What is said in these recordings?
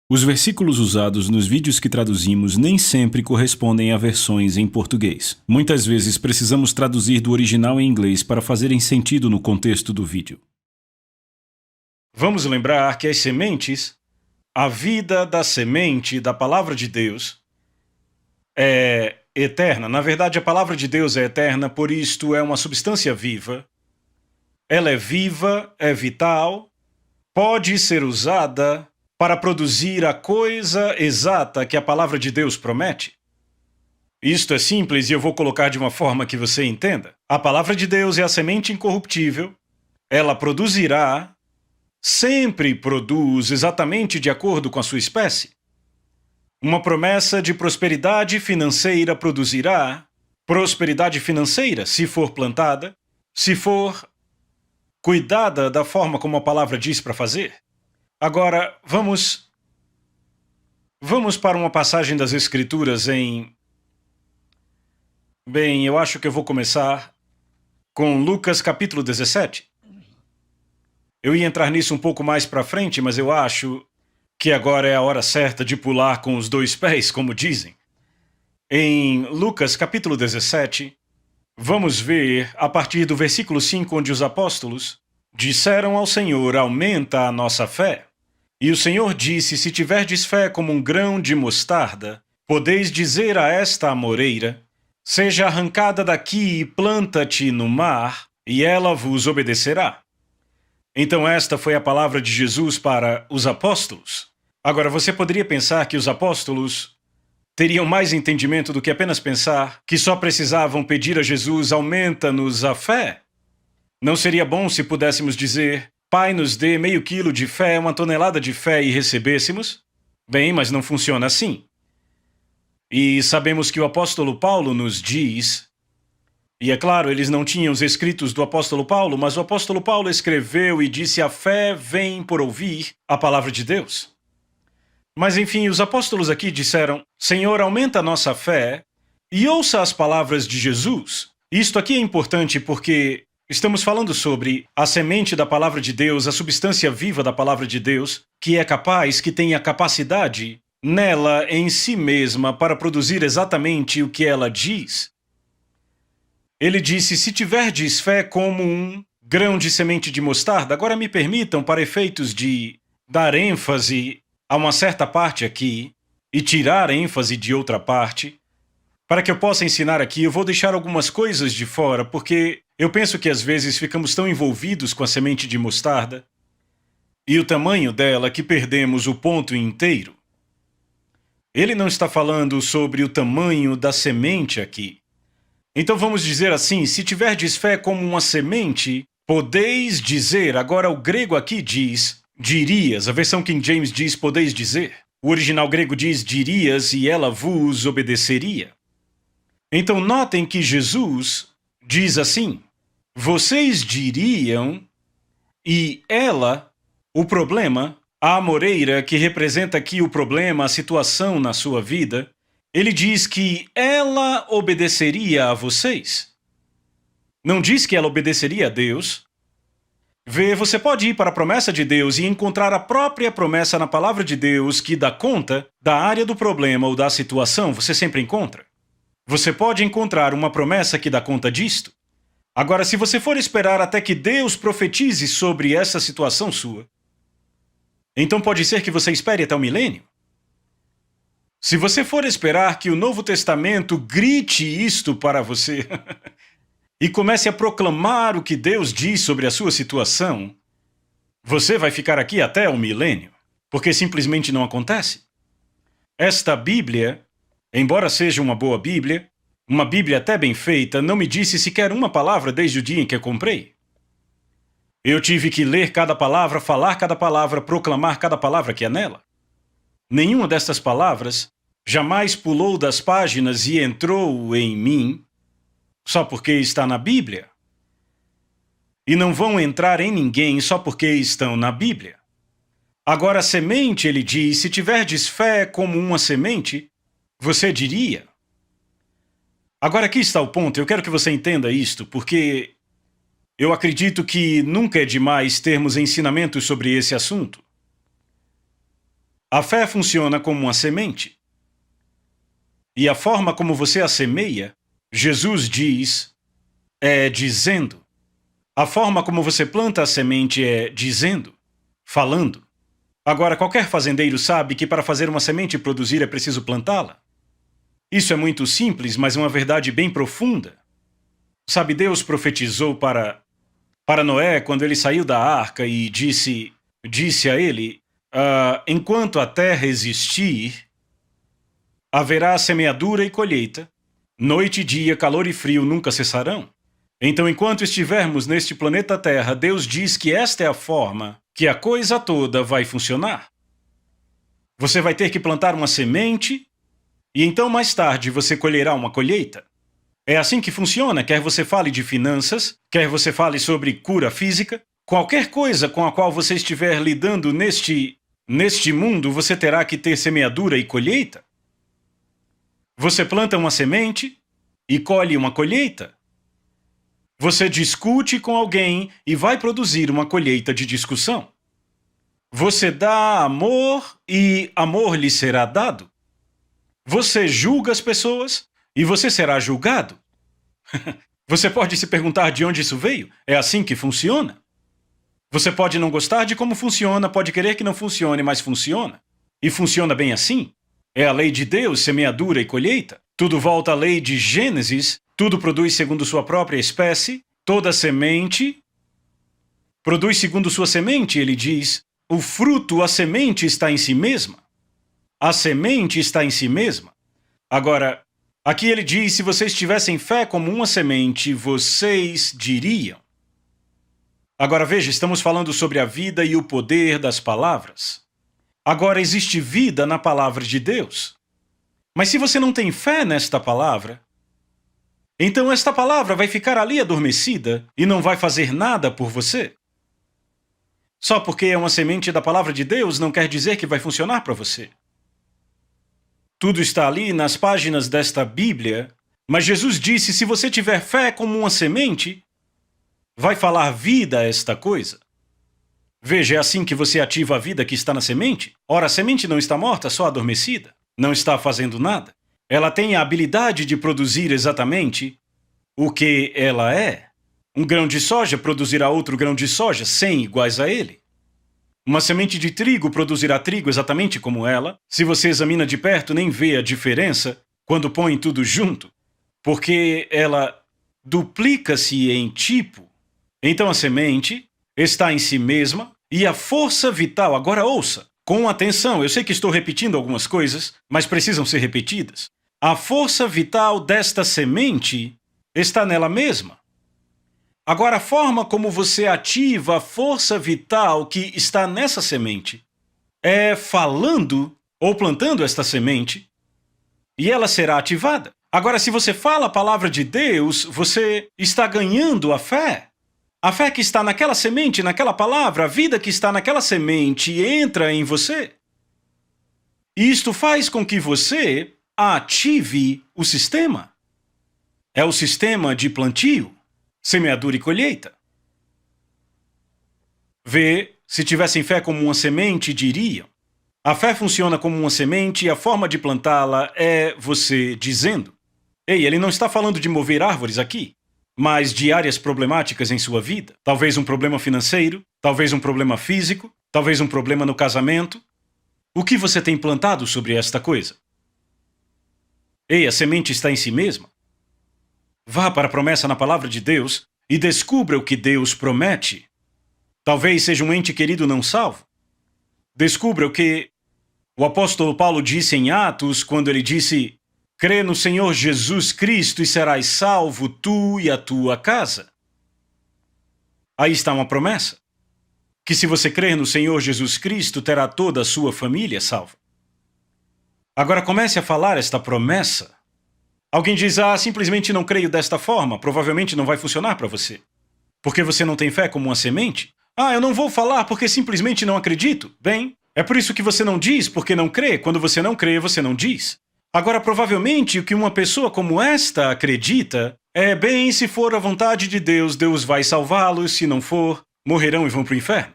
Os versículos usados nos vídeos que traduzimos nem sempre correspondem a versões em português. Muitas vezes precisamos traduzir do original em inglês para fazerem sentido no contexto do vídeo. Vamos lembrar que as sementes, a vida da semente da Palavra de Deus, é eterna. Na verdade, a Palavra de Deus é eterna, por isto é uma substância viva. Ela é viva, é vital, pode ser usada para produzir a coisa exata que a Palavra de Deus promete. Isto é simples e eu vou colocar de uma forma que você entenda. A Palavra de Deus é a semente incorruptível. Ela produzirá, sempre produz exatamente de acordo com a sua espécie. Uma promessa de prosperidade financeira produzirá prosperidade financeira se for plantada, se for cuidada da forma como a palavra diz para fazer. Agora, vamos para uma passagem das Escrituras Bem, eu acho que eu vou começar com Lucas capítulo 17. Eu ia entrar nisso um pouco mais para frente, mas eu acho que agora é a hora certa de pular com os dois pés, como dizem. Em Lucas capítulo 17, vamos ver a partir do versículo 5, onde os apóstolos disseram ao Senhor: aumenta a nossa fé. E o Senhor disse: se tiverdes fé como um grão de mostarda, podeis dizer a esta amoreira: seja arrancada daqui e planta-te no mar, e ela vos obedecerá. Então esta foi a palavra de Jesus para os apóstolos. Agora, você poderia pensar que os apóstolos teriam mais entendimento do que apenas pensar que só precisavam pedir a Jesus: aumenta-nos a fé. Não seria bom se pudéssemos dizer: Pai, nos dê meio quilo de fé, 1 tonelada de fé e recebêssemos? Bem, mas não funciona assim. E sabemos que o apóstolo Paulo nos diz, e é claro, eles não tinham os escritos do apóstolo Paulo, mas o apóstolo Paulo escreveu e disse: a fé vem por ouvir a palavra de Deus. Mas enfim, os apóstolos aqui disseram: Senhor, aumenta a nossa fé e ouça as palavras de Jesus. Isto aqui é importante porque estamos falando sobre a semente da palavra de Deus, a substância viva da palavra de Deus, que é capaz, que tem a capacidade nela, em si mesma, para produzir exatamente o que ela diz. Ele disse: se tiverdes fé como um grão de semente de mostarda. Agora me permitam, para efeitos de dar ênfase a uma certa parte aqui e tirar ênfase de outra parte, para que eu possa ensinar aqui, eu vou deixar algumas coisas de fora, porque eu penso que às vezes ficamos tão envolvidos com a semente de mostarda e o tamanho dela que perdemos o ponto inteiro. Ele não está falando sobre o tamanho da semente aqui. Então vamos dizer assim: se tiverdes fé como uma semente, podeis dizer. Agora o grego aqui diz dirias, a versão King James diz podeis dizer. O original grego diz dirias e ela vos obedeceria. Então notem que Jesus diz assim: vocês diriam, e ela, o problema, a amoreira que representa aqui o problema, a situação na sua vida, ele diz que ela obedeceria a vocês. Não diz que ela obedeceria a Deus. Você pode ir para a promessa de Deus e encontrar a própria promessa na palavra de Deus que dá conta da área do problema ou da situação, você sempre encontra. Você pode encontrar uma promessa que dá conta disto. Agora, se você for esperar até que Deus profetize sobre essa situação sua, então pode ser que você espere até o milênio. Se você for esperar que o Novo Testamento grite isto para você e comece a proclamar o que Deus diz sobre a sua situação, você vai ficar aqui até o milênio, porque simplesmente não acontece. Esta Bíblia, embora seja uma boa Bíblia, uma Bíblia até bem feita, não me disse sequer uma palavra desde o dia em que a comprei. Eu tive que ler cada palavra, falar cada palavra, proclamar cada palavra que é nela. Nenhuma destas palavras jamais pulou das páginas e entrou em mim só porque está na Bíblia. E não vão entrar em ninguém só porque estão na Bíblia. Agora, a semente, ele diz: se tiverdes fé como uma semente, você diria. Agora aqui está o ponto, eu quero que você entenda isto, porque eu acredito que nunca é demais termos ensinamentos sobre esse assunto. A fé funciona como uma semente. E a forma como você a semeia, Jesus diz, é dizendo. A forma como você planta a semente é dizendo, falando. Agora, qualquer fazendeiro sabe que para fazer uma semente produzir é preciso plantá-la. Isso é muito simples, mas é uma verdade bem profunda. Sabe, Deus profetizou para Noé quando ele saiu da arca e disse a ele, enquanto a terra existir, haverá semeadura e colheita, noite e dia, calor e frio nunca cessarão. Então, enquanto estivermos neste planeta Terra, Deus diz que esta é a forma que a coisa toda vai funcionar. Você vai ter que plantar uma semente e então mais tarde você colherá uma colheita. É assim que funciona, quer você fale de finanças, quer você fale sobre cura física, qualquer coisa com a qual você estiver lidando neste mundo, você terá que ter semeadura e colheita. Você planta uma semente e colhe uma colheita. Você discute com alguém e vai produzir uma colheita de discussão. Você dá amor e amor lhe será dado. Você julga as pessoas e você será julgado. Você pode se perguntar de onde isso veio? É assim que funciona? Você pode não gostar de como funciona, pode querer que não funcione, mas funciona. E funciona bem assim. É a lei de Deus, semeadura e colheita. Tudo volta à lei de Gênesis. Tudo produz segundo sua própria espécie. Toda semente produz segundo sua semente, ele diz. O fruto, a semente está em si mesma. A semente está em si mesma. Agora, aqui ele diz, se vocês tivessem fé como uma semente, vocês diriam. Agora veja, estamos falando sobre a vida e o poder das palavras. Agora existe vida na palavra de Deus. Mas se você não tem fé nesta palavra, então esta palavra vai ficar ali adormecida e não vai fazer nada por você. Só porque é uma semente da palavra de Deus não quer dizer que vai funcionar para você. Tudo está ali nas páginas desta Bíblia, mas Jesus disse, se você tiver fé como uma semente, vai falar vida a esta coisa. Veja, é assim que você ativa a vida que está na semente. Ora, a semente não está morta, só adormecida. Não está fazendo nada. Ela tem a habilidade de produzir exatamente o que ela é. Um grão de soja produzirá outro grão de soja 100 iguais a ele. Uma semente de trigo produzirá trigo exatamente como ela. Se você examina de perto, nem vê a diferença quando põe tudo junto, porque ela duplica-se em tipo. Então a semente está em si mesma e a força vital, agora ouça, com atenção, eu sei que estou repetindo algumas coisas, mas precisam ser repetidas. A força vital desta semente está nela mesma. Agora, a forma como você ativa a força vital que está nessa semente é falando ou plantando esta semente e ela será ativada. Agora, se você fala a palavra de Deus, você está ganhando a fé. A fé que está naquela semente, naquela palavra, a vida que está naquela semente entra em você. E isto faz com que você ative o sistema. É o sistema de plantio, semeadura e colheita. Vê, se tivessem fé como uma semente, diriam. A fé funciona como uma semente e a forma de plantá-la é você dizendo. Ei, ele não está falando de mover árvores aqui, mas de áreas problemáticas em sua vida. Talvez um problema financeiro, talvez um problema físico, talvez um problema no casamento. O que você tem plantado sobre esta coisa? Ei, a semente está em si mesma. Vá para a promessa na palavra de Deus e descubra o que Deus promete. Talvez seja um ente querido não salvo. Descubra o que o apóstolo Paulo disse em Atos quando ele disse: crê no Senhor Jesus Cristo e serás salvo, tu e a tua casa. Aí está uma promessa. Que se você crer no Senhor Jesus Cristo, terá toda a sua família salva. Agora comece a falar esta promessa. Alguém diz, simplesmente não creio desta forma, provavelmente não vai funcionar para você. Porque você não tem fé como uma semente? Eu não vou falar porque simplesmente não acredito. Bem, é por isso que você não diz porque não crê. Quando você não crê, você não diz. Agora, provavelmente, o que uma pessoa como esta acredita é, bem, se for a vontade de Deus, Deus vai salvá-los, se não for, morrerão e vão para o inferno.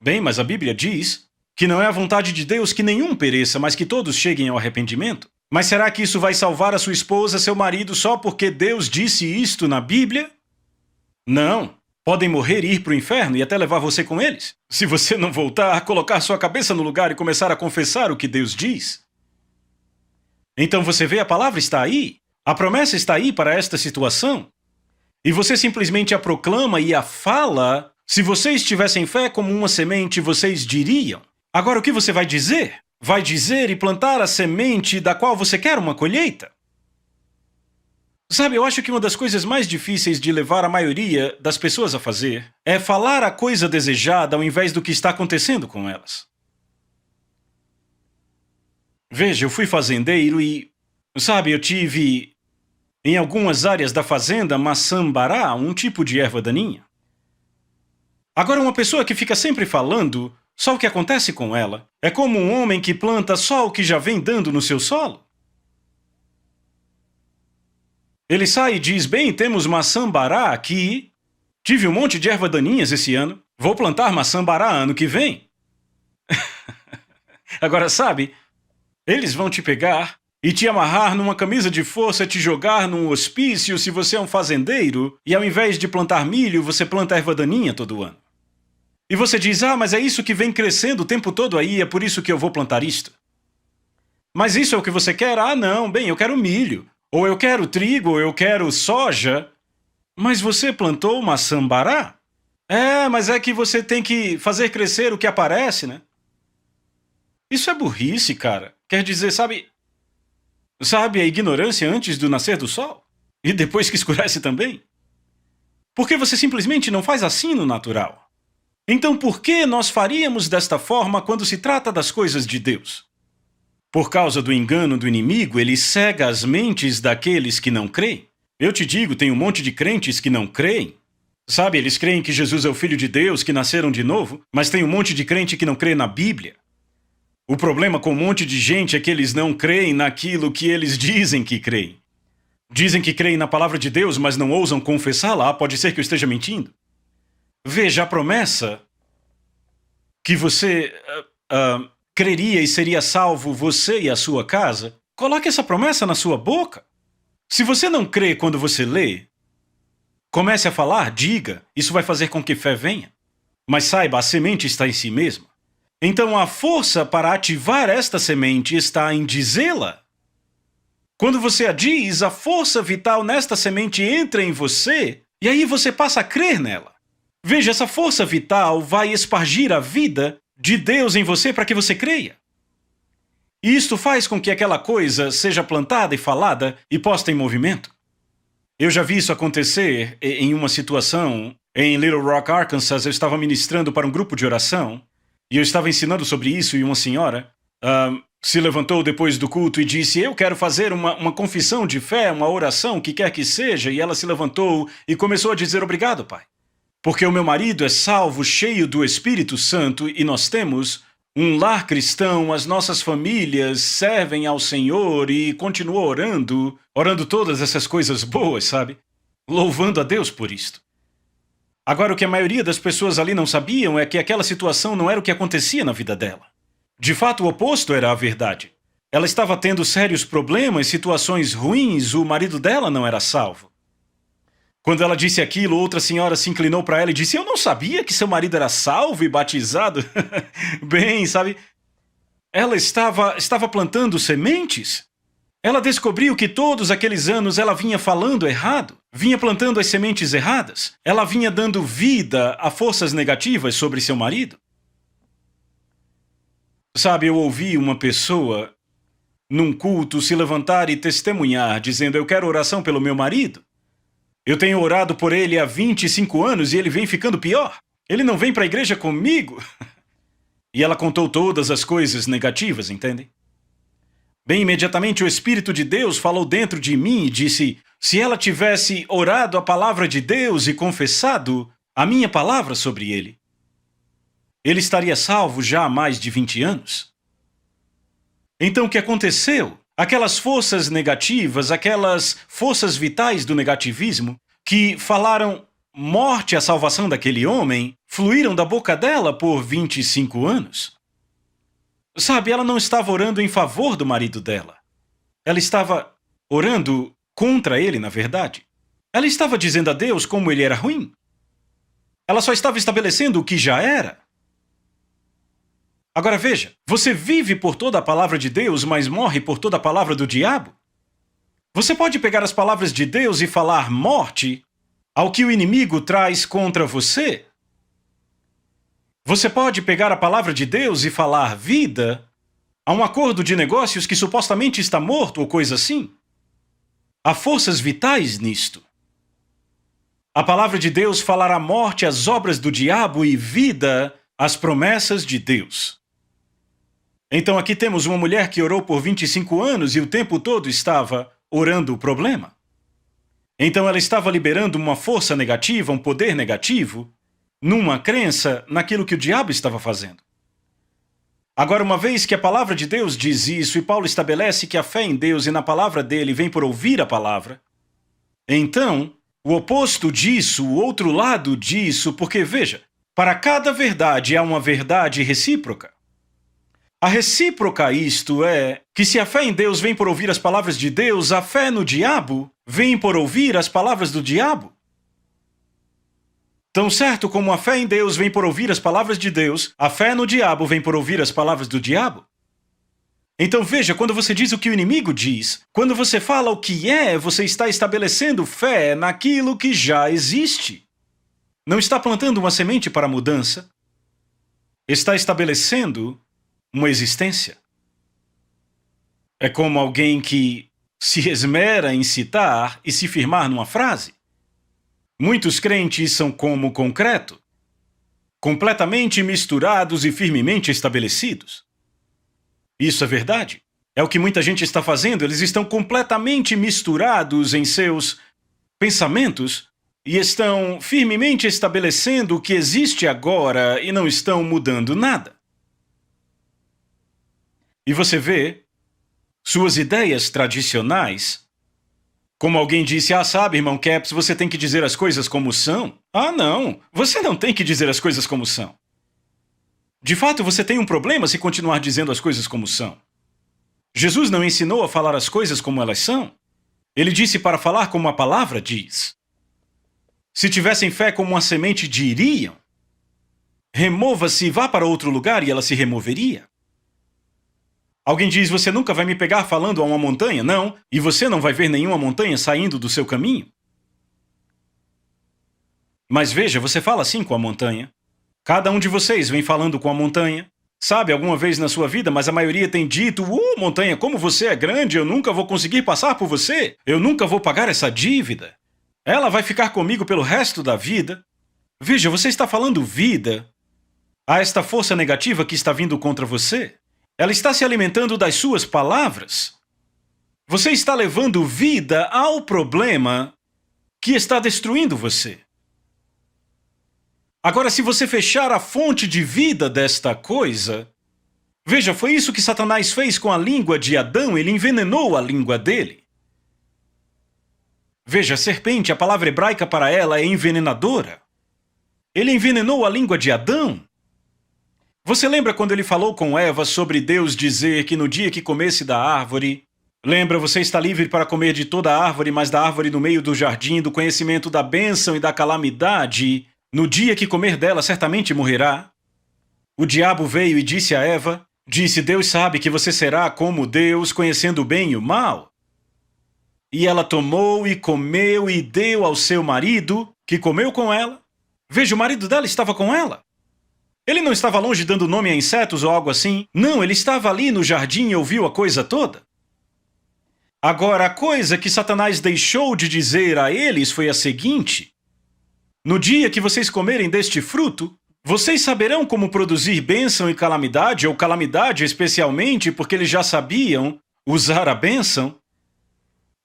Bem, mas a Bíblia diz que não é a vontade de Deus que nenhum pereça, mas que todos cheguem ao arrependimento? Mas será que isso vai salvar a sua esposa, seu marido, só porque Deus disse isto na Bíblia? Não. Podem morrer e ir para o inferno e até levar você com eles, se você não voltar a colocar sua cabeça no lugar e começar a confessar o que Deus diz. Então você vê, a palavra está aí, a promessa está aí para esta situação, e você simplesmente a proclama e a fala. Se vocês tivessem fé como uma semente, vocês diriam. Agora o que você vai dizer? Vai dizer e plantar a semente da qual você quer uma colheita? Sabe, eu acho que uma das coisas mais difíceis de levar a maioria das pessoas a fazer é falar a coisa desejada ao invés do que está acontecendo com elas. Veja, eu fui fazendeiro e, sabe, eu tive, em algumas áreas da fazenda, maçambará, um tipo de erva daninha. Agora, uma pessoa que fica sempre falando só o que acontece com ela é como um homem que planta só o que já vem dando no seu solo. Ele sai e diz, bem, temos maçambará aqui, tive um monte de erva daninhas esse ano, vou plantar maçambará ano que vem. Agora, sabe, eles vão te pegar e te amarrar numa camisa de força, te jogar num hospício se você é um fazendeiro, e ao invés de plantar milho, você planta erva daninha todo ano. E você diz, mas é isso que vem crescendo o tempo todo aí, é por isso que eu vou plantar isto. Mas isso é o que você quer? Não, bem, eu quero milho. Ou eu quero trigo, ou eu quero soja. Mas você plantou maçambará? Mas é que você tem que fazer crescer o que aparece, né? Isso é burrice, cara. Quer dizer, sabe a ignorância antes do nascer do sol? E depois que escurece também? Porque você simplesmente não faz assim no natural. Então por que nós faríamos desta forma quando se trata das coisas de Deus? Por causa do engano do inimigo, ele cega as mentes daqueles que não creem. Eu te digo, tem um monte de crentes que não creem. Sabe, eles creem que Jesus é o Filho de Deus, que nasceram de novo, mas tem um monte de crente que não crê na Bíblia. O problema com um monte de gente é que eles não creem naquilo que eles dizem que creem. Dizem que creem na palavra de Deus, mas não ousam confessá-la. Pode ser que eu esteja mentindo. Veja, a promessa que você creria e seria salvo você e a sua casa, coloque essa promessa na sua boca. Se você não crê quando você lê, comece a falar, diga, isso vai fazer com que fé venha. Mas saiba, a semente está em si mesma. Então a força para ativar esta semente está em dizê-la. Quando você a diz, a força vital nesta semente entra em você e aí você passa a crer nela. Veja, essa força vital vai espargir a vida de Deus em você para que você creia. E isto faz com que aquela coisa seja plantada e falada e posta em movimento. Eu já vi isso acontecer em uma situação em Little Rock, Arkansas. Eu estava ministrando para um grupo de oração e eu estava ensinando sobre isso e uma senhora se levantou depois do culto e disse, eu quero fazer uma confissão de fé, uma oração, o que quer que seja. E ela se levantou e começou a dizer, obrigado, pai. Porque o meu marido é salvo, cheio do Espírito Santo, e nós temos um lar cristão, as nossas famílias servem ao Senhor e continuou orando todas essas coisas boas, sabe? Louvando a Deus por isto. Agora, o que a maioria das pessoas ali não sabiam é que aquela situação não era o que acontecia na vida dela. De fato, o oposto era a verdade. Ela estava tendo sérios problemas, situações ruins, o marido dela não era salvo. Quando ela disse aquilo, outra senhora se inclinou para ela e disse, eu não sabia que seu marido era salvo e batizado. Bem, sabe, ela estava plantando sementes. Ela descobriu que todos aqueles anos ela vinha falando errado, vinha plantando as sementes erradas. Ela vinha dando vida a forças negativas sobre seu marido. Sabe, eu ouvi uma pessoa num culto se levantar e testemunhar, dizendo, eu quero oração pelo meu marido. Eu tenho orado por ele há 25 anos e ele vem ficando pior. Ele não vem para a igreja comigo. E ela contou todas as coisas negativas, entende? Bem, imediatamente o Espírito de Deus falou dentro de mim e disse, se ela tivesse orado a palavra de Deus e confessado a minha palavra sobre ele, ele estaria salvo já há mais de 20 anos. Então o que aconteceu? Aquelas forças negativas, aquelas forças vitais do negativismo, que falaram morte à salvação daquele homem, fluíram da boca dela por 25 anos. Sabe, ela não estava orando em favor do marido dela. Ela estava orando contra ele, na verdade. Ela estava dizendo a Deus como ele era ruim. Ela só estava estabelecendo o que já era. Agora veja, você vive por toda a palavra de Deus, mas morre por toda a palavra do diabo? Você pode pegar as palavras de Deus e falar morte ao que o inimigo traz contra você? Você pode pegar a palavra de Deus e falar vida a um acordo de negócios que supostamente está morto ou coisa assim? Há forças vitais nisto. A palavra de Deus falará morte às obras do diabo e vida às promessas de Deus. Então aqui temos uma mulher que orou por 25 anos e o tempo todo estava orando o problema. Então ela estava liberando uma força negativa, um poder negativo, numa crença naquilo que o diabo estava fazendo. Agora, uma vez que a palavra de Deus diz isso e Paulo estabelece que a fé em Deus e na palavra dele vem por ouvir a palavra, então o oposto disso, o outro lado disso, porque veja, para cada verdade há uma verdade recíproca. A recíproca isto é que se a fé em Deus vem por ouvir as palavras de Deus, a fé no diabo vem por ouvir as palavras do diabo. Tão certo como a fé em Deus vem por ouvir as palavras de Deus, a fé no diabo vem por ouvir as palavras do diabo. Então veja, quando você diz o que o inimigo diz, quando você fala o que é, você está estabelecendo fé naquilo que já existe. Não está plantando uma semente para a mudança. Está estabelecendo uma existência. É como alguém que se esmera em citar e se firmar numa frase. Muitos crentes são como concreto, completamente misturados e firmemente estabelecidos. Isso é verdade. É o que muita gente está fazendo. Eles estão completamente misturados em seus pensamentos e estão firmemente estabelecendo o que existe agora e não estão mudando nada. E você vê suas ideias tradicionais. Como alguém disse, sabe, irmão Capps, você tem que dizer as coisas como são. Não, você não tem que dizer as coisas como são. De fato, você tem um problema se continuar dizendo as coisas como são. Jesus não ensinou a falar as coisas como elas são. Ele disse para falar como a palavra diz. Se tivessem fé como uma semente, diriam: remova-se e vá para outro lugar, e ela se removeria. Alguém diz, você nunca vai me pegar falando a uma montanha? Não, e você não vai ver nenhuma montanha saindo do seu caminho. Mas veja, você fala assim com a montanha. Cada um de vocês vem falando com a montanha. Sabe, alguma vez na sua vida, mas a maioria tem dito, montanha, como você é grande, eu nunca vou conseguir passar por você. Eu nunca vou pagar essa dívida. Ela vai ficar comigo pelo resto da vida. Veja, você está falando vida a esta força negativa que está vindo contra você. Ela está se alimentando das suas palavras. Você está levando vida ao problema que está destruindo você. Agora, se você fechar a fonte de vida desta coisa... Veja, foi isso que Satanás fez com a língua de Adão, ele envenenou a língua dele. Veja, serpente, a palavra hebraica para ela é envenenadora. Ele envenenou a língua de Adão. Você lembra quando ele falou com Eva sobre Deus dizer que no dia que comesse da árvore... Lembra, você está livre para comer de toda a árvore, mas da árvore no meio do jardim, do conhecimento da bênção e da calamidade... No dia que comer dela, certamente morrerá. O diabo veio e disse a Eva, disse, Deus sabe que você será como Deus, conhecendo o bem e o mal. E ela tomou e comeu e deu ao seu marido, que comeu com ela. Veja, o marido dela estava com ela. Ele não estava longe dando nome a insetos ou algo assim. Não, ele estava ali no jardim e ouviu a coisa toda. Agora, a coisa que Satanás deixou de dizer a eles foi a seguinte... No dia que vocês comerem deste fruto, vocês saberão como produzir bênção e calamidade, ou calamidade especialmente, porque eles já sabiam usar a bênção.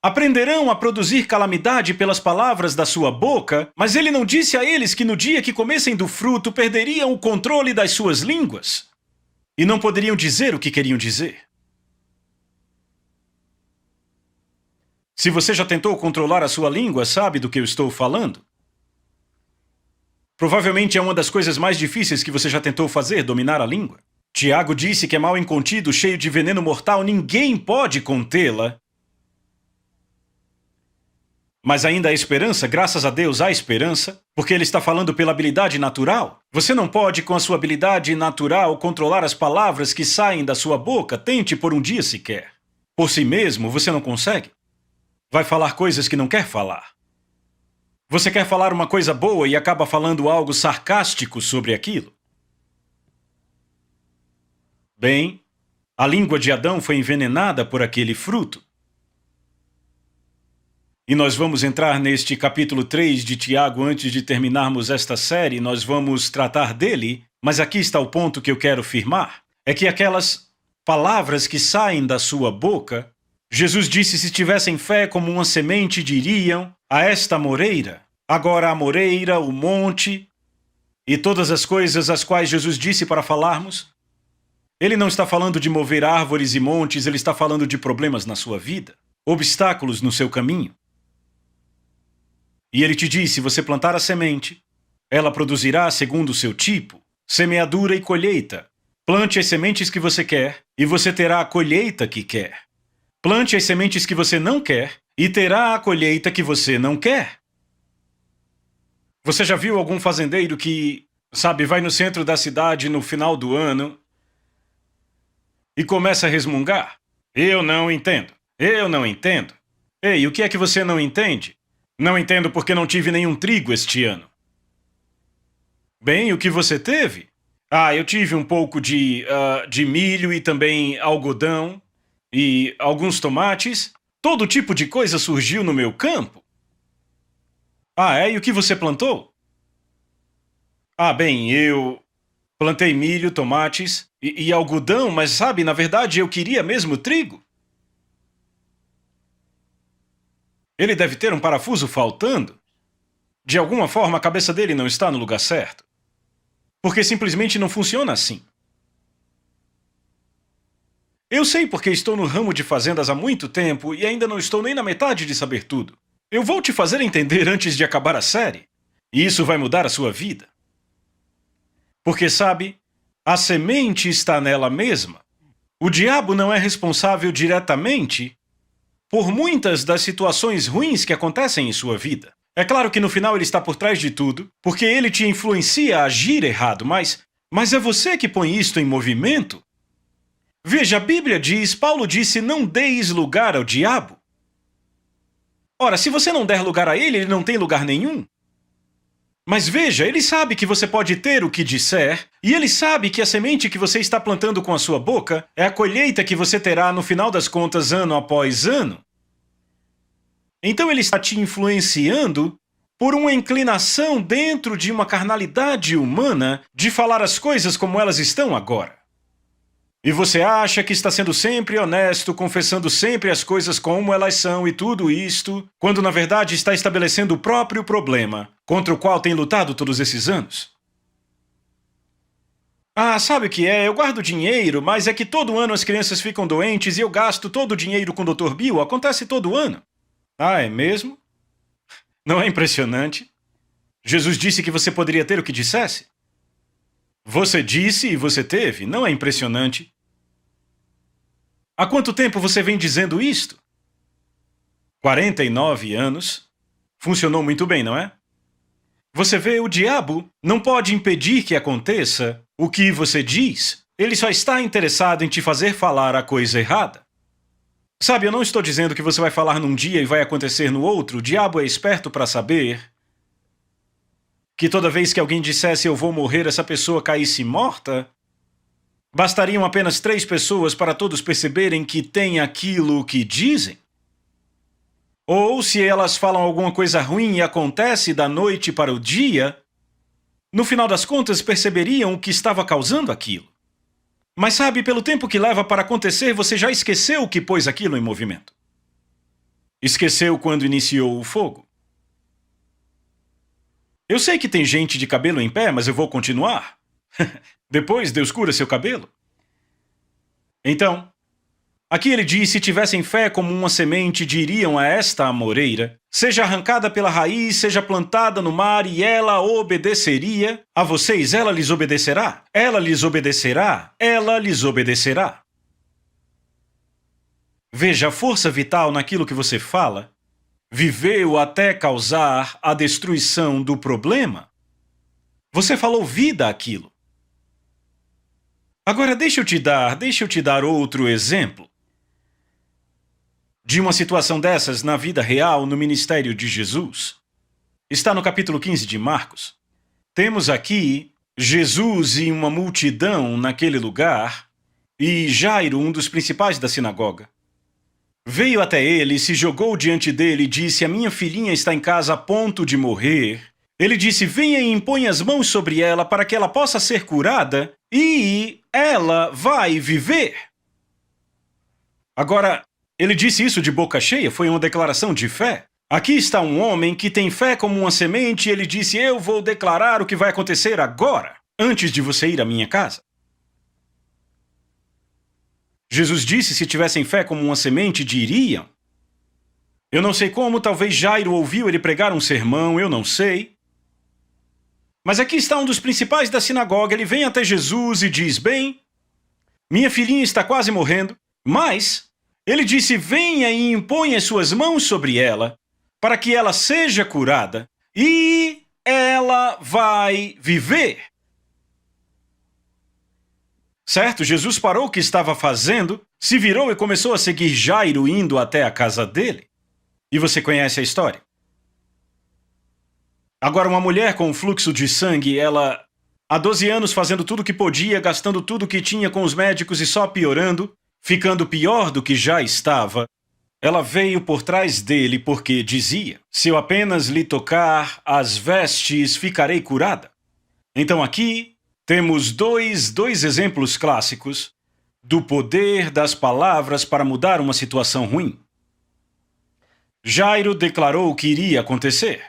Aprenderão a produzir calamidade pelas palavras da sua boca, mas ele não disse a eles que no dia que comessem do fruto perderiam o controle das suas línguas e não poderiam dizer o que queriam dizer. Se você já tentou controlar a sua língua, sabe do que eu estou falando? Provavelmente é uma das coisas mais difíceis que você já tentou fazer, dominar a língua. Tiago disse que é mal incontido, cheio de veneno mortal, ninguém pode contê-la. Mas ainda há esperança, graças a Deus há esperança, porque ele está falando pela habilidade natural. Você não pode, com a sua habilidade natural, controlar as palavras que saem da sua boca, tente por um dia sequer. Por si mesmo, você não consegue. Vai falar coisas que não quer falar. Você quer falar uma coisa boa e acaba falando algo sarcástico sobre aquilo. Bem, a língua de Adão foi envenenada por aquele fruto. E nós vamos entrar neste capítulo 3 de Tiago antes de terminarmos esta série. Nós vamos tratar dele, mas aqui está o ponto que eu quero firmar. É que aquelas palavras que saem da sua boca, Jesus disse se tivessem fé como uma semente diriam a esta moreira. Agora a moreira, o monte e todas as coisas as quais Jesus disse para falarmos. Ele não está falando de mover árvores e montes, ele está falando de problemas na sua vida, obstáculos no seu caminho. E ele te diz, se você plantar a semente, ela produzirá segundo o seu tipo, semeadura e colheita. Plante as sementes que você quer e você terá a colheita que quer. Plante as sementes que você não quer e terá a colheita que você não quer. Você já viu algum fazendeiro que, vai no centro da cidade no final do ano e começa a resmungar? Eu não entendo. Eu não entendo. Ei, o que é que você não entende? Não entendo porque não tive nenhum trigo este ano. Bem, o que você teve? Eu tive um pouco de milho e também algodão e alguns tomates. Todo tipo de coisa surgiu no meu campo. E o que você plantou? Bem, eu plantei milho, tomates e algodão, mas na verdade eu queria mesmo trigo. Ele deve ter um parafuso faltando. De alguma forma, a cabeça dele não está no lugar certo. Porque simplesmente não funciona assim. Eu sei porque estou no ramo de fazendas há muito tempo e ainda não estou nem na metade de saber tudo. Eu vou te fazer entender antes de acabar a série. E isso vai mudar a sua vida. Porque a semente está nela mesma. O diabo não é responsável diretamente por muitas das situações ruins que acontecem em sua vida. É claro que no final ele está por trás de tudo, porque ele te influencia a agir errado, mas é você que põe isto em movimento. Veja, a Bíblia diz, Paulo disse, não deis lugar ao diabo. Ora, se você não der lugar a ele, ele não tem lugar nenhum. Mas veja, ele sabe que você pode ter o que disser, e ele sabe que a semente que você está plantando com a sua boca é a colheita que você terá no final das contas ano após ano. Então ele está te influenciando por uma inclinação dentro de uma carnalidade humana de falar as coisas como elas estão agora. E você acha que está sendo sempre honesto, confessando sempre as coisas como elas são e tudo isto, quando na verdade está estabelecendo o próprio problema contra o qual tem lutado todos esses anos? Sabe o que é? Eu guardo dinheiro, mas é que todo ano as crianças ficam doentes e eu gasto todo o dinheiro com o Dr. Bill. Acontece todo ano. É mesmo? Não é impressionante? Jesus disse que você poderia ter o que dissesse? Você disse e você teve. Não é impressionante? Há quanto tempo você vem dizendo isto? 49 anos. Funcionou muito bem, não é? Você vê, o diabo não pode impedir que aconteça o que você diz. Ele só está interessado em te fazer falar a coisa errada. Eu não estou dizendo que você vai falar num dia e vai acontecer no outro. O diabo é esperto para saber que toda vez que alguém dissesse eu vou morrer, essa pessoa caísse morta. Bastariam apenas 3 pessoas para todos perceberem que tem aquilo que dizem. Ou se elas falam alguma coisa ruim e acontece da noite para o dia, no final das contas perceberiam o que estava causando aquilo. Mas pelo tempo que leva para acontecer, você já esqueceu o que pôs aquilo em movimento. Esqueceu quando iniciou o fogo. Eu sei que tem gente de cabelo em pé, mas eu vou continuar. Depois Deus cura seu cabelo. Então, Aqui ele diz: se tivessem fé como uma semente, diriam a esta amoreira: seja arrancada pela raiz, seja plantada no mar, e ela obedeceria a vocês. Ela lhes obedecerá. Ela lhes obedecerá. Ela lhes obedecerá. Veja, a força vital naquilo que você fala viveu até causar a destruição do problema. Você falou vida àquilo. Agora deixa eu te dar outro exemplo de uma situação dessas na vida real no ministério de Jesus. Está no capítulo 15 de Marcos. Temos aqui Jesus e uma multidão naquele lugar, e Jairo, um dos principais da sinagoga, veio até ele, se jogou diante dele e disse: a minha filhinha está em casa a ponto de morrer. Ele disse: venha e impõe as mãos sobre ela para que ela possa ser curada e ela vai viver. Agora, ele disse isso de boca cheia, foi uma declaração de fé. Aqui está um homem que tem fé como uma semente e ele disse: eu vou declarar o que vai acontecer agora, antes de você ir à minha casa. Jesus disse: se tivessem fé como uma semente, diriam. Eu não sei como, talvez Jairo ouviu ele pregar um sermão, eu não sei. Mas aqui está um dos principais da sinagoga, ele vem até Jesus e diz: bem, minha filhinha está quase morrendo, mas ele disse: venha e impõe as suas mãos sobre ela, para que ela seja curada, e ela vai viver. Certo? Jesus parou o que estava fazendo, se virou e começou a seguir Jairo indo até a casa dele. E você conhece a história. Agora, uma mulher com fluxo de sangue, ela, há 12 anos fazendo tudo o que podia, gastando tudo o que tinha com os médicos e só piorando, ficando pior do que já estava, ela veio por trás dele porque dizia: se eu apenas lhe tocar as vestes, ficarei curada. Então aqui temos dois exemplos clássicos do poder das palavras para mudar uma situação ruim. Jairo declarou que iria acontecer.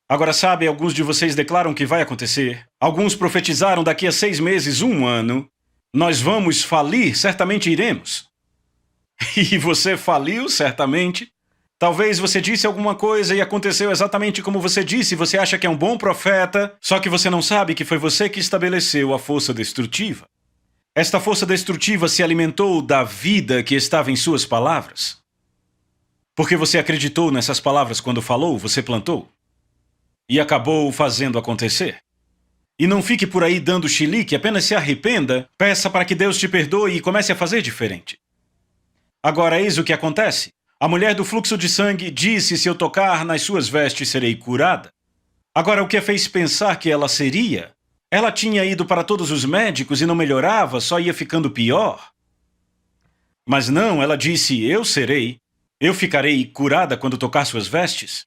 Agora, sabe, alguns de vocês declaram que vai acontecer. Alguns profetizaram daqui a 6 meses, 1 ano. Nós vamos falir, certamente iremos. E você faliu, certamente. Talvez você disse alguma coisa e aconteceu exatamente como você disse. Você acha que é um bom profeta, só que você não sabe que foi você que estabeleceu a força destrutiva. Esta força destrutiva se alimentou da vida que estava em suas palavras. Porque você acreditou nessas palavras quando falou, você plantou. E acabou fazendo acontecer. E não fique por aí dando chilique, apenas se arrependa, peça para que Deus te perdoe e comece a fazer diferente. Agora, eis o que acontece. A mulher do fluxo de sangue disse: se eu tocar nas suas vestes, serei curada. Agora, o que a fez pensar que ela seria? Ela tinha ido para todos os médicos e não melhorava, só ia ficando pior. Mas não, ela disse: eu eu ficarei curada quando tocar suas vestes.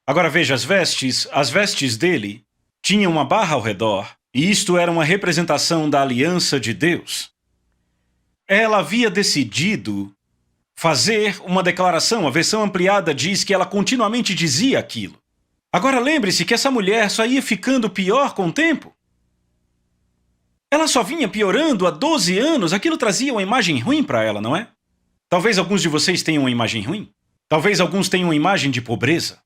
Agora veja, as vestes dele tinham uma barra ao redor, e isto era uma representação da aliança de Deus. Ela havia decidido fazer uma declaração, a versão ampliada diz que ela continuamente dizia aquilo. Agora lembre-se que essa mulher só ia ficando pior com o tempo. Ela só vinha piorando há 12 anos, aquilo trazia uma imagem ruim para ela, não é? Talvez alguns de vocês tenham uma imagem ruim. Talvez alguns tenham uma imagem de pobreza.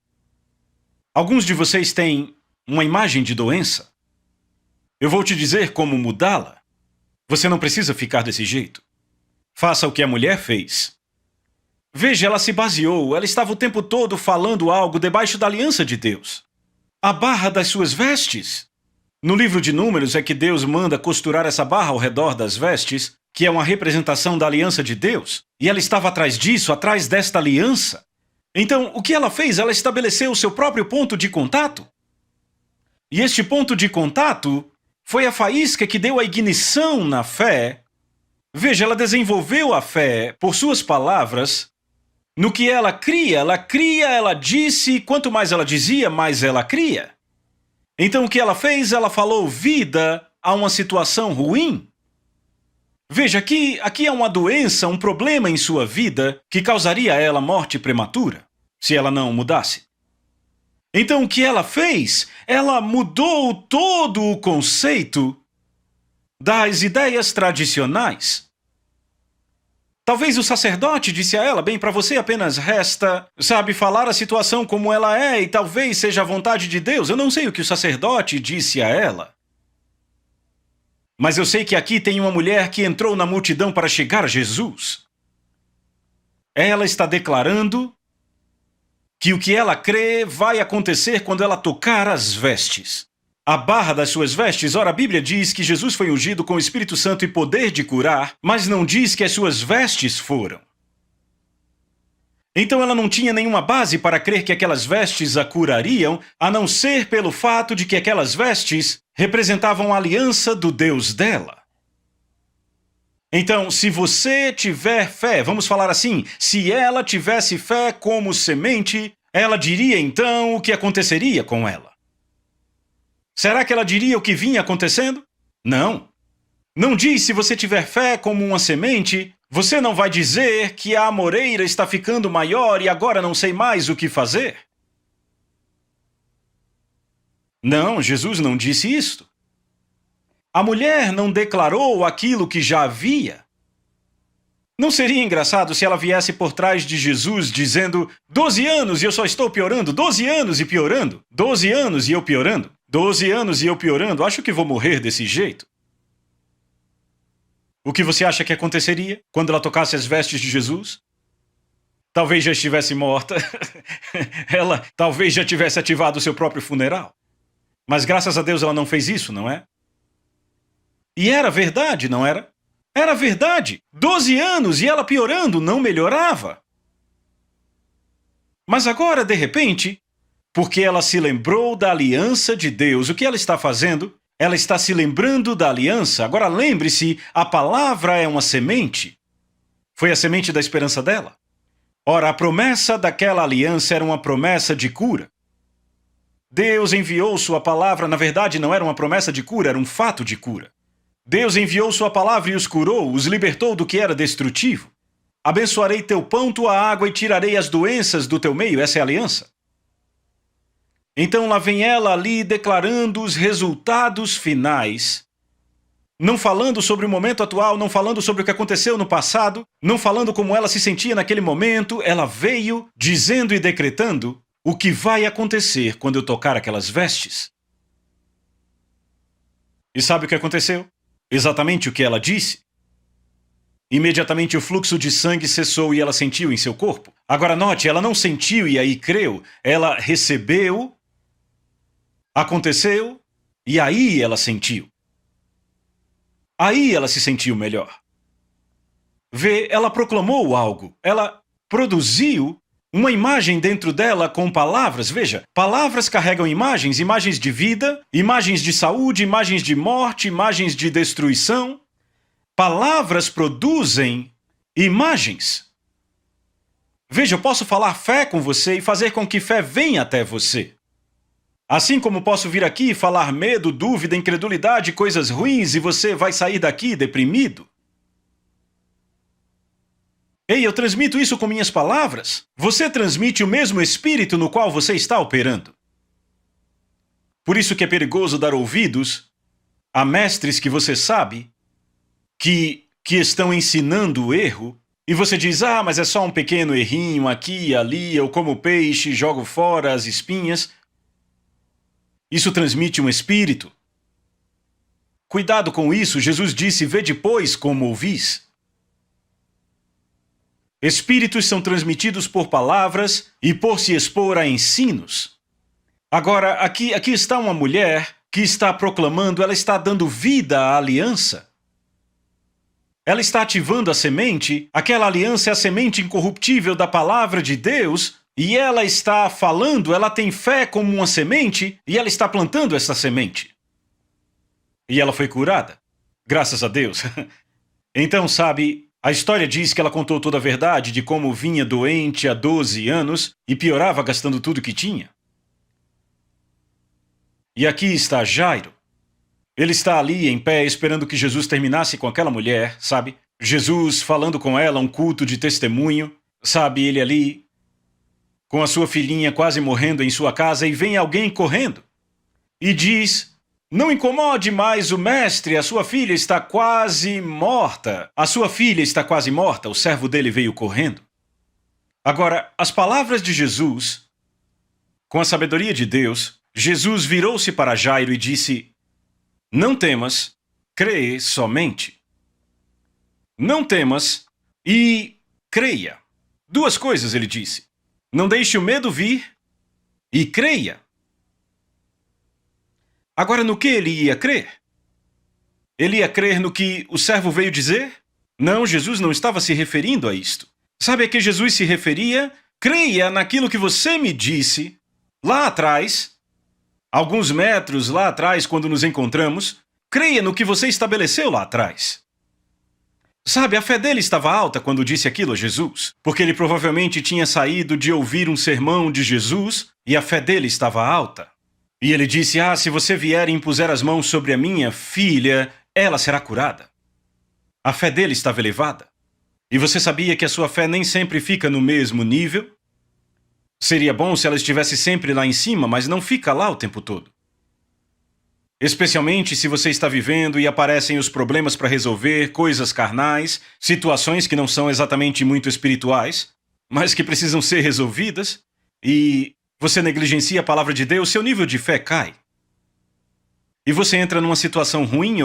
Alguns de vocês têm uma imagem de doença. Eu vou te dizer como mudá-la. Você não precisa ficar desse jeito. Faça o que a mulher fez. Veja, ela se baseou, ela estava o tempo todo falando algo debaixo da aliança de Deus. A barra das suas vestes. No livro de Números é que Deus manda costurar essa barra ao redor das vestes, que é uma representação da aliança de Deus. E ela estava atrás disso, atrás desta aliança. Então, o que ela fez? Ela estabeleceu o seu próprio ponto de contato. E este ponto de contato foi a faísca que deu a ignição na fé. Veja, ela desenvolveu a fé por suas palavras. No que ela cria, ela disse, quanto mais ela dizia, mais ela cria. Então o que ela fez? Ela falou vida a uma situação ruim. Veja, aqui há uma doença, um problema em sua vida que causaria a ela morte prematura, se ela não mudasse. Então o que ela fez? Ela mudou todo o conceito das ideias tradicionais. Talvez o sacerdote disse a ela: bem, para você apenas resta, sabe, falar a situação como ela é e talvez seja a vontade de Deus. Eu não sei o que o sacerdote disse a ela. Mas eu sei que aqui tem uma mulher que entrou na multidão para chegar a Jesus. Ela está declarando que o que ela crê vai acontecer quando ela tocar as vestes. A barra das suas vestes, ora, a Bíblia diz que Jesus foi ungido com o Espírito Santo e poder de curar, mas não diz que as suas vestes foram. Então ela não tinha nenhuma base para crer que aquelas vestes a curariam, a não ser pelo fato de que aquelas vestes representavam a aliança do Deus dela. Então, se você tiver fé, vamos falar assim, se ela tivesse fé como semente, ela diria então o que aconteceria com ela. Será que ela diria o que vinha acontecendo? Não. Não diz se você tiver fé como uma semente, você não vai dizer que a amoreira está ficando maior e agora não sei mais o que fazer. Não, Jesus não disse isto. A mulher não declarou aquilo que já havia. Não seria engraçado se ela viesse por trás de Jesus dizendo: 12 anos e eu só estou piorando, 12 anos e piorando, 12 anos e eu piorando, 12 anos e eu piorando, acho que vou morrer desse jeito. O que você acha que aconteceria quando ela tocasse as vestes de Jesus? Talvez já estivesse morta. Ela talvez já tivesse ativado o seu próprio funeral. Mas graças a Deus ela não fez isso, não é? E era verdade, não era? Era verdade. 12 anos e ela piorando, não melhorava. Mas agora, de repente, porque ela se lembrou da aliança de Deus, o que ela está fazendo? Ela está se lembrando da aliança. Agora lembre-se, a palavra é uma semente. Foi a semente da esperança dela. Ora, a promessa daquela aliança era uma promessa de cura. Deus enviou sua palavra, na verdade não era uma promessa de cura, era um fato de cura. Deus enviou sua palavra e os curou, os libertou do que era destrutivo. Abençoarei teu pão, tua água e tirarei as doenças do teu meio. Essa é a aliança. Então lá vem ela ali declarando os resultados finais. Não falando sobre o momento atual, não falando sobre o que aconteceu no passado, não falando como ela se sentia naquele momento, ela veio dizendo e decretando o que vai acontecer quando eu tocar aquelas vestes. E sabe o que aconteceu? Exatamente o que ela disse. Imediatamente o fluxo de sangue cessou e ela sentiu em seu corpo. Agora note, ela não sentiu e aí creu, ela recebeu, aconteceu e aí ela sentiu. Aí ela se sentiu melhor. Vê, ela proclamou algo, ela produziu uma imagem dentro dela com palavras. Veja, palavras carregam imagens, imagens de vida, imagens de saúde, imagens de morte, imagens de destruição. Palavras produzem imagens. Veja, eu posso falar fé com você e fazer com que fé venha até você. Assim como posso vir aqui e falar medo, dúvida, incredulidade, coisas ruins e você vai sair daqui deprimido. Ei, eu transmito isso com minhas palavras. Você transmite o mesmo espírito no qual você está operando. Por isso que é perigoso dar ouvidos a mestres que você sabe que estão ensinando o erro, e você diz: ah, mas é só um pequeno errinho aqui e ali, eu como peixe, jogo fora as espinhas. Isso transmite um espírito. Cuidado com isso, Jesus disse: vê depois como ouvis. Espíritos são transmitidos por palavras e por se expor a ensinos. Agora, aqui está uma mulher que está proclamando, ela está dando vida à aliança. Ela está ativando a semente, aquela aliança é a semente incorruptível da palavra de Deus, e ela está falando, ela tem fé como uma semente, e ela está plantando essa semente. E ela foi curada, graças a Deus. Então, sabe, a história diz que ela contou toda a verdade de como vinha doente há 12 anos e piorava gastando tudo que tinha. E aqui está Jairo. Ele está ali em pé esperando que Jesus terminasse com aquela mulher, sabe? Jesus falando com ela, um culto de testemunho, sabe? Ele ali com a sua filhinha quase morrendo em sua casa e vem alguém correndo e diz: Não incomode mais o mestre, a sua filha está quase morta. A sua filha está quase morta, o servo dele veio correndo. Agora, as palavras de Jesus, com a sabedoria de Deus, Jesus virou-se para Jairo e disse: não temas, crê somente. Não temas e creia. Duas coisas ele disse. Não deixe o medo vir e creia. Agora, no que ele ia crer? Ele ia crer no que o servo veio dizer? Não, Jesus não estava se referindo a isto. Sabe a que Jesus se referia? Creia naquilo que você me disse lá atrás, alguns metros lá atrás, quando nos encontramos. Creia no que você estabeleceu lá atrás. Sabe, a fé dele estava alta quando disse aquilo a Jesus, porque ele provavelmente tinha saído de ouvir um sermão de Jesus e a fé dele estava alta. E ele disse: se você vier e impuser as mãos sobre a minha filha, ela será curada. A fé dele estava elevada. E você sabia que a sua fé nem sempre fica no mesmo nível? Seria bom se ela estivesse sempre lá em cima, mas não fica lá o tempo todo. Especialmente se você está vivendo e aparecem os problemas para resolver, coisas carnais, situações que não são exatamente muito espirituais, mas que precisam ser resolvidas, e você negligencia a palavra de Deus, seu nível de fé cai. E você entra numa situação ruim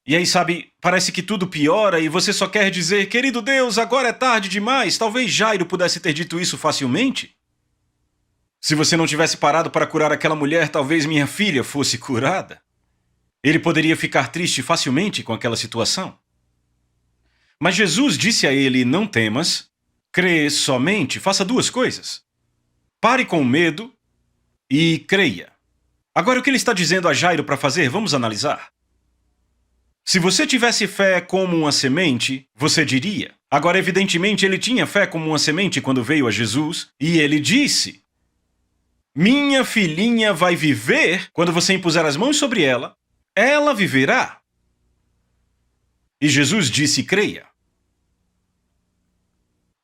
e aí, sabe, parece que tudo piora e você só quer dizer: querido Deus, agora é tarde demais. Talvez Jairo pudesse ter dito isso facilmente. Se você não tivesse parado para curar aquela mulher, talvez minha filha fosse curada. Ele poderia ficar triste facilmente com aquela situação. Mas Jesus disse a ele: não temas, crê somente, faça duas coisas. Pare com o medo e creia. Agora, o que ele está dizendo a Jairo para fazer? Vamos analisar. Se você tivesse fé como uma semente, você diria. Agora, evidentemente, ele tinha fé como uma semente quando veio a Jesus, e ele disse: minha filhinha vai viver quando você impuser as mãos sobre ela. Ela viverá. E Jesus disse: creia.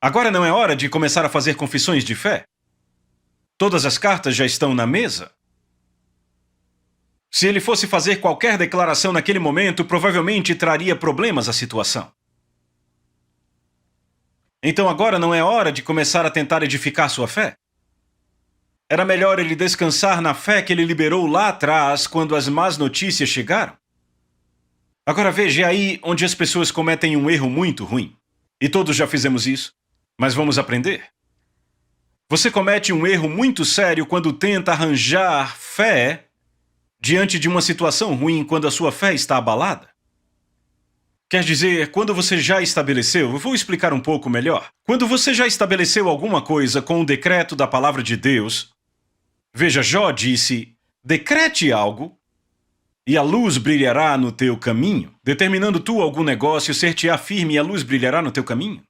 Agora não é hora de começar a fazer confissões de fé? Todas as cartas já estão na mesa. Se ele fosse fazer qualquer declaração naquele momento, provavelmente traria problemas à situação. Então agora não é hora de começar a tentar edificar sua fé? Era melhor ele descansar na fé que ele liberou lá atrás, quando as más notícias chegaram? Agora veja, é aí onde as pessoas cometem um erro muito ruim. E todos já fizemos isso, mas vamos aprender. Você comete um erro muito sério quando tenta arranjar fé diante de uma situação ruim, quando a sua fé está abalada. Quer dizer, quando você já estabeleceu, eu vou explicar um pouco melhor. Quando você já estabeleceu alguma coisa com o decreto da palavra de Deus, veja, Jó disse: decrete algo e a luz brilhará no teu caminho. Determinando tu algum negócio, ser-te-á firme e a luz brilhará no teu caminho.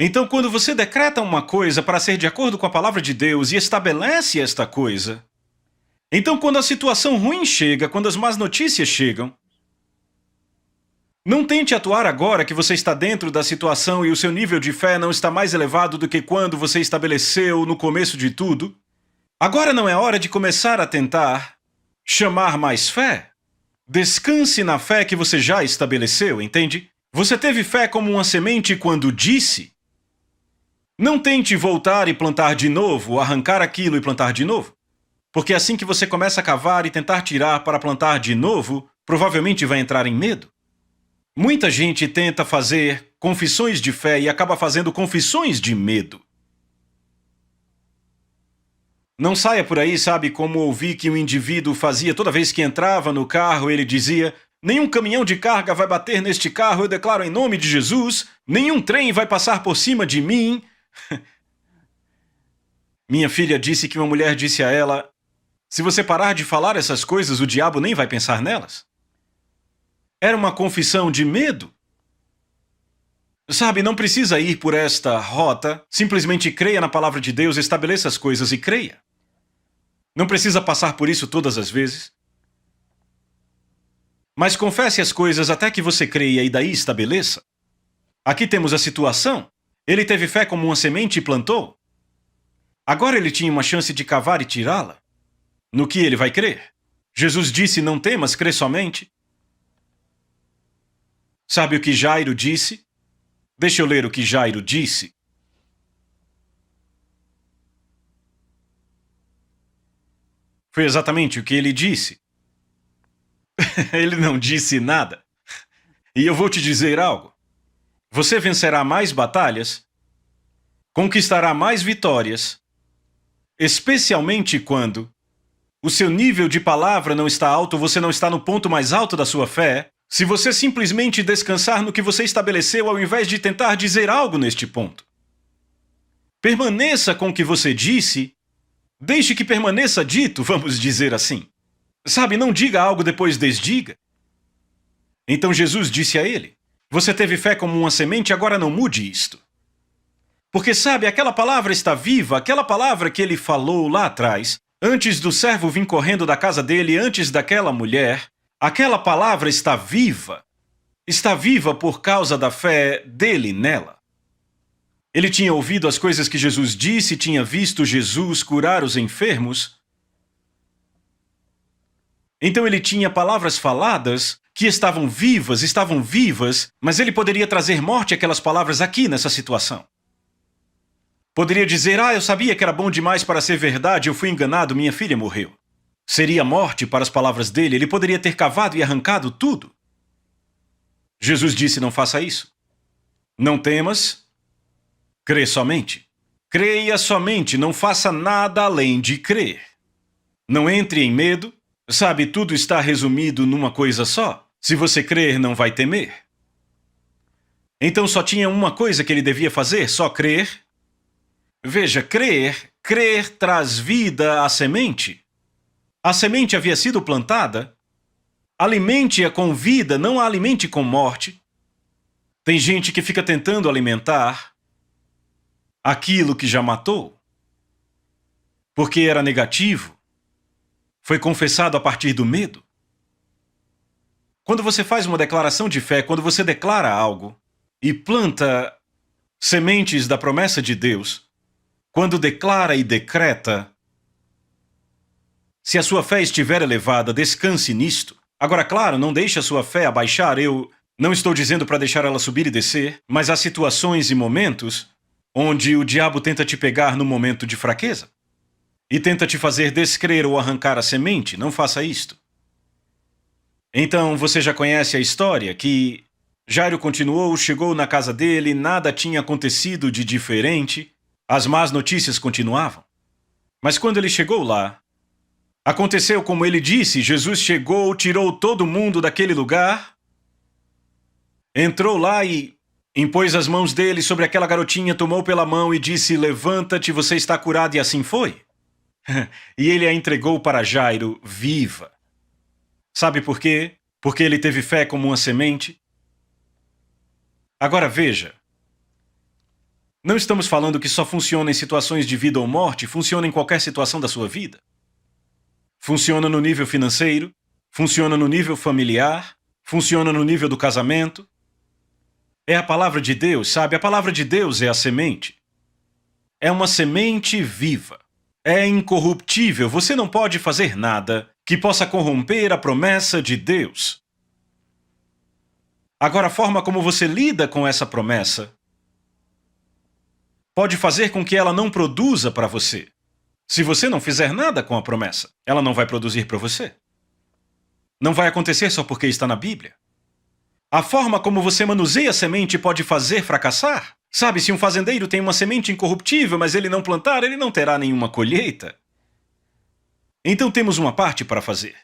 Então, quando você decreta uma coisa para ser de acordo com a palavra de Deus e estabelece esta coisa, então quando a situação ruim chega, quando as más notícias chegam, não tente atuar agora que você está dentro da situação e o seu nível de fé não está mais elevado do que quando você estabeleceu no começo de tudo. Agora não é hora de começar a tentar chamar mais fé. Descanse na fé que você já estabeleceu, entende? Você teve fé como uma semente quando disse. Não tente voltar e plantar de novo, arrancar aquilo e plantar de novo. Porque assim que você começa a cavar e tentar tirar para plantar de novo, provavelmente vai entrar em medo. Muita gente tenta fazer confissões de fé e acaba fazendo confissões de medo. Não saia por aí, sabe, como ouvi que um indivíduo fazia toda vez que entrava no carro, ele dizia: nenhum caminhão de carga vai bater neste carro, eu declaro em nome de Jesus, nenhum trem vai passar por cima de mim. Minha filha disse que uma mulher disse a ela: se você parar de falar essas coisas, o diabo nem vai pensar nelas. Era uma confissão de medo. Sabe, não precisa ir por esta rota. Simplesmente creia na palavra de Deus, estabeleça as coisas e creia. Não precisa passar por isso todas as vezes. Mas confesse as coisas até que você creia e daí estabeleça. Aqui temos a situação. Ele teve fé como uma semente e plantou. Agora ele tinha uma chance de cavar e tirá-la. No que ele vai crer? Jesus disse: não temas, crê somente. Sabe o que Jairo disse? Deixa eu ler o que Jairo disse. Foi exatamente o que ele disse. Ele não disse nada. E eu vou te dizer algo. Você vencerá mais batalhas, conquistará mais vitórias, especialmente quando o seu nível de palavra não está alto, você não está no ponto mais alto da sua fé, se você simplesmente descansar no que você estabeleceu ao invés de tentar dizer algo neste ponto. Permaneça com o que você disse, deixe que permaneça dito, vamos dizer assim. Sabe, não diga algo depois desdiga. Então Jesus disse a ele: você teve fé como uma semente, agora não mude isto. Porque sabe, aquela palavra está viva, aquela palavra que ele falou lá atrás, antes do servo vir correndo da casa dele, antes daquela mulher, aquela palavra está viva. Está viva por causa da fé dele nela. Ele tinha ouvido as coisas que Jesus disse, tinha visto Jesus curar os enfermos. Então ele tinha palavras faladas que estavam vivas, mas ele poderia trazer morte àquelas palavras aqui nessa situação. Poderia dizer: eu sabia que era bom demais para ser verdade, eu fui enganado, minha filha morreu. Seria morte para as palavras dele, ele poderia ter cavado e arrancado tudo. Jesus disse: não faça isso. Não temas, crê somente. Creia somente, não faça nada além de crer. Não entre em medo. Sabe, tudo está resumido numa coisa só. Se você crer, não vai temer. Então só tinha uma coisa que ele devia fazer, só crer. Veja, crer traz vida à semente. A semente havia sido plantada. Alimente-a com vida, não a alimente com morte. Tem gente que fica tentando alimentar aquilo que já matou, porque era negativo. Foi confessado a partir do medo. Quando você faz uma declaração de fé, quando você declara algo e planta sementes da promessa de Deus, quando declara e decreta, se a sua fé estiver elevada, descanse nisto. Agora, claro, não deixe a sua fé abaixar. Eu não estou dizendo para deixar ela subir e descer, mas há situações e momentos onde o diabo tenta te pegar no momento de fraqueza e tenta te fazer descrer ou arrancar a semente. Não faça isto. Então, você já conhece a história que Jairo continuou, chegou na casa dele, nada tinha acontecido de diferente, as más notícias continuavam. Mas quando ele chegou lá, aconteceu como ele disse, Jesus chegou, tirou todo mundo daquele lugar, entrou lá e impôs as mãos dele sobre aquela garotinha, tomou pela mão e disse: levanta-te, você está curado, e assim foi. E ele a entregou para Jairo viva. Sabe por quê? Porque ele teve fé como uma semente. Agora veja, não estamos falando que só funciona em situações de vida ou morte, funciona em qualquer situação da sua vida. Funciona no nível financeiro, funciona no nível familiar, funciona no nível do casamento. É a palavra de Deus, sabe? A palavra de Deus é a semente. É uma semente viva. É incorruptível, você não pode fazer nada que possa corromper a promessa de Deus. Agora, a forma como você lida com essa promessa pode fazer com que ela não produza para você. Se você não fizer nada com a promessa, ela não vai produzir para você. Não vai acontecer só porque está na Bíblia. A forma como você manuseia a semente pode fazer fracassar. Sabe, se um fazendeiro tem uma semente incorruptível, mas ele não plantar, ele não terá nenhuma colheita. Então temos uma parte para fazer.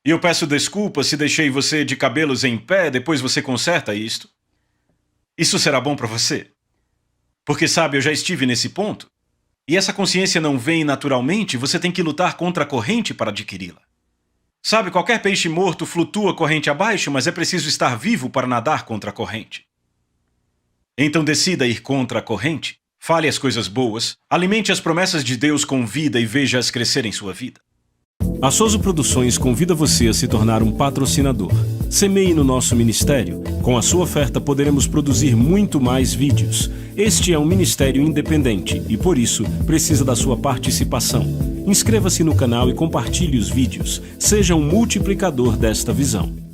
E eu peço desculpas se deixei você de cabelos em pé, depois você conserta isto. Isso será bom para você. Porque, sabe, eu já estive nesse ponto. E essa consciência não vem naturalmente, você tem que lutar contra a corrente para adquiri-la. Sabe, qualquer peixe morto flutua corrente abaixo, mas é preciso estar vivo para nadar contra a corrente. Então decida ir contra a corrente, fale as coisas boas, alimente as promessas de Deus com vida e veja-as crescer em sua vida. A Souza Produções convida você a se tornar um patrocinador. Semeie no nosso ministério. Com a sua oferta poderemos produzir muito mais vídeos. Este é um ministério independente e, por isso, precisa da sua participação. Inscreva-se no canal e compartilhe os vídeos. Seja um multiplicador desta visão.